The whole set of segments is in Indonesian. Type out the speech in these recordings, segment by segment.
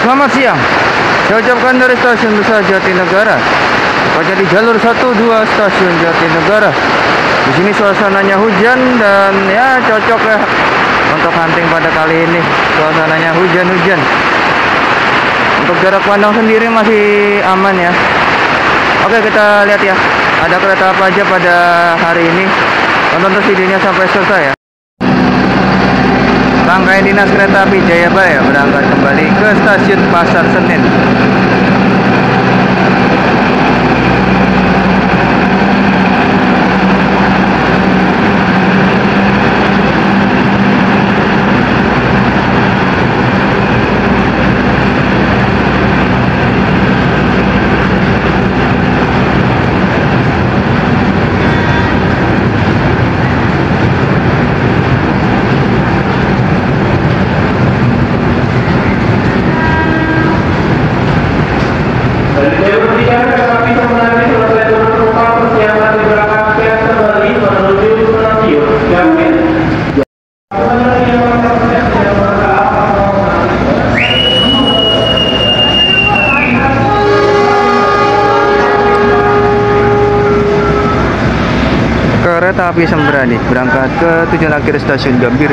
Selamat siang. Saya ucapkan dari stasiun besar Jatinegara. Tepatnya di jalur 1-2 stasiun Jatinegara. Di sini suasananya hujan dan ya cocok ya untuk hunting pada kali ini. Suasananya hujan-hujan. Untuk jarak pandang sendiri masih aman ya. Oke, kita lihat ya. Ada kereta apa aja pada hari ini. Tonton terus videonya sampai selesai ya. Rangkaian Dinas Kereta Api Jayabaya berangkat kembali ke stasiun Pasar Senen. Kereta api Sembrani berangkat ke tujuan akhir stasiun Gambir.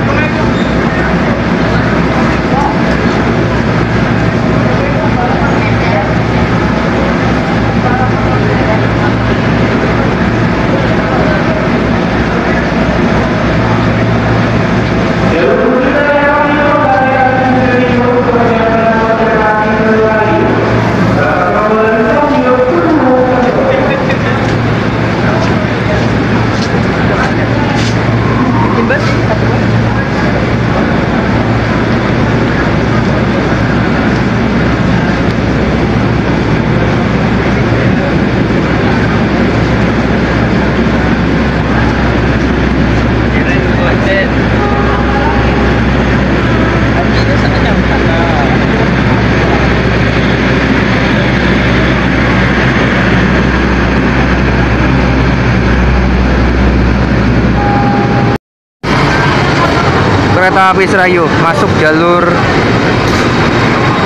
Kereta api Serayu masuk jalur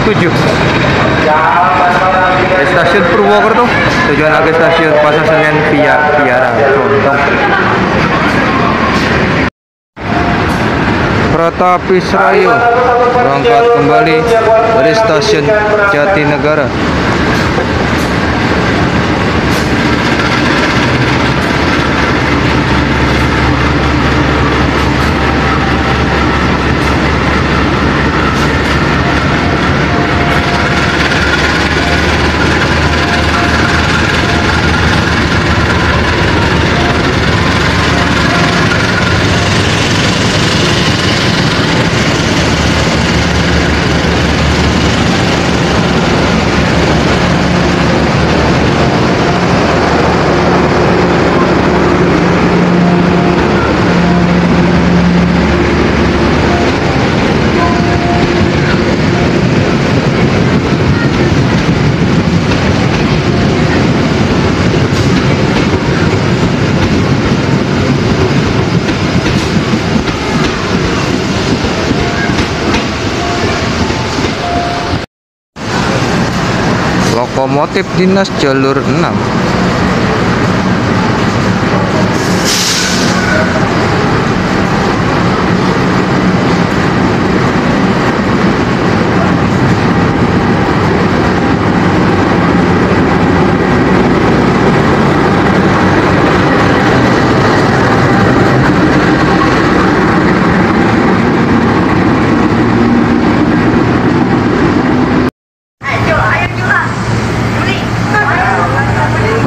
7 dari stasiun Purwokerto tujuan akhir stasiun Pasar Senen via Kiara Condong. Kereta api Serayu berangkat kembali dari stasiun Jatinegara. Lokomotif dinas jalur 6.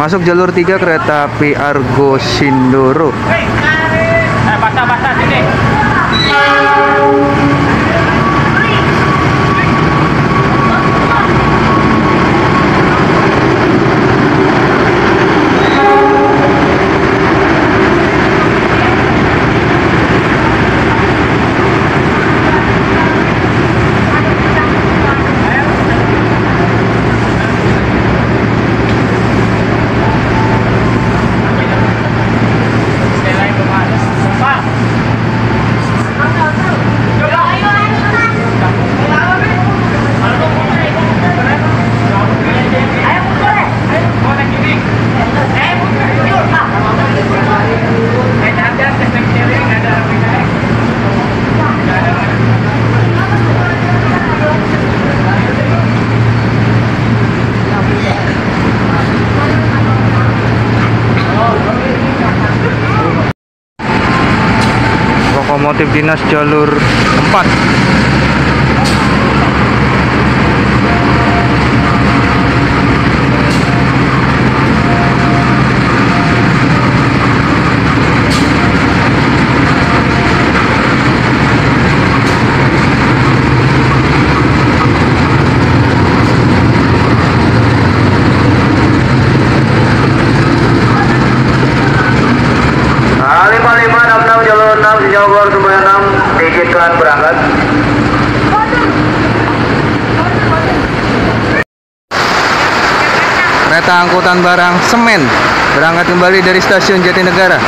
Masuk jalur 3 kereta api Argo Sindoro. Basah sini. lokomotif dinas jalur 4. Berangkat. Kereta angkutan barang semen berangkat kembali dari stasiun Jatinegara.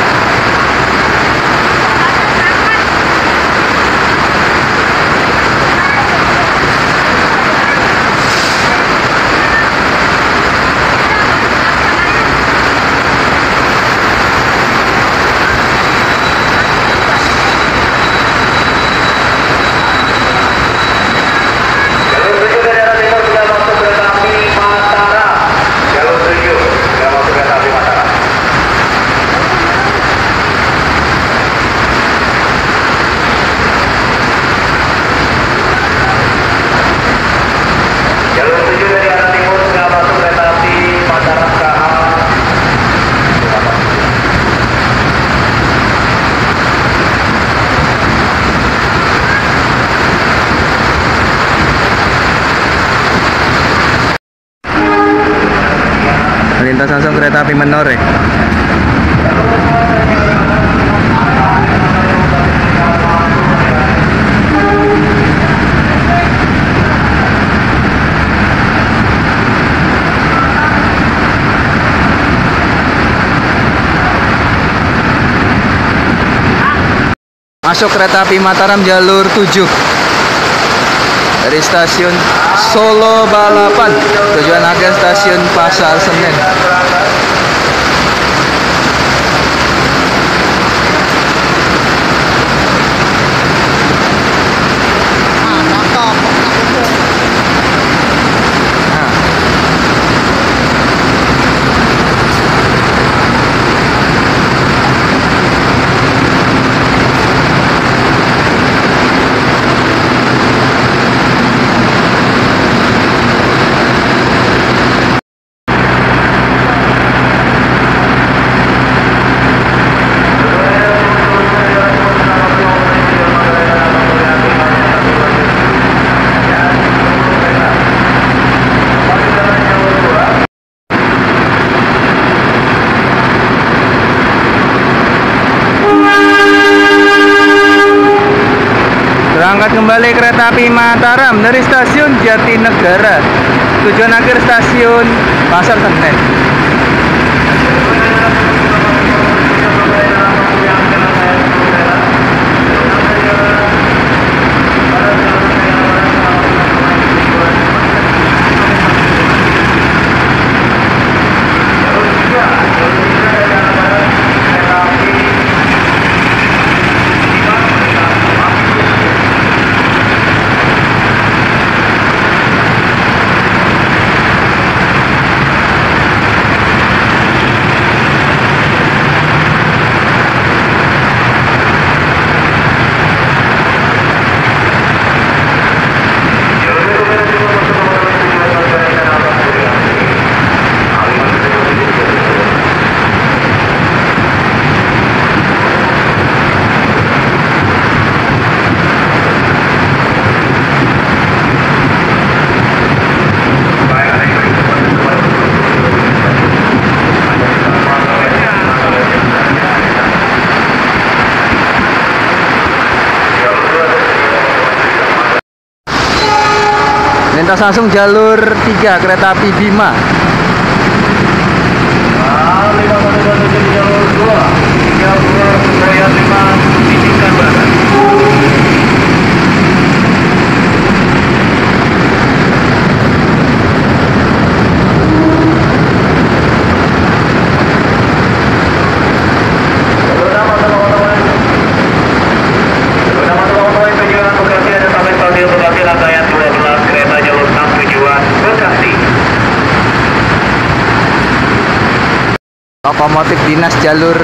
Melintas langsung kereta api Menore. Masuk kereta api Mataram jalur 7 dari stasiun Solo Balapan, tujuan akhir stasiun Pasar Senen. Berangkat kembali kereta api Mataram dari stasiun Jatinegara, tujuan akhir stasiun Pasar Senen. Lintas langsung jalur 3 kereta api Bima. Jalur 2, jalur 5 titikkan berangkat. Lokomotif dinas jalur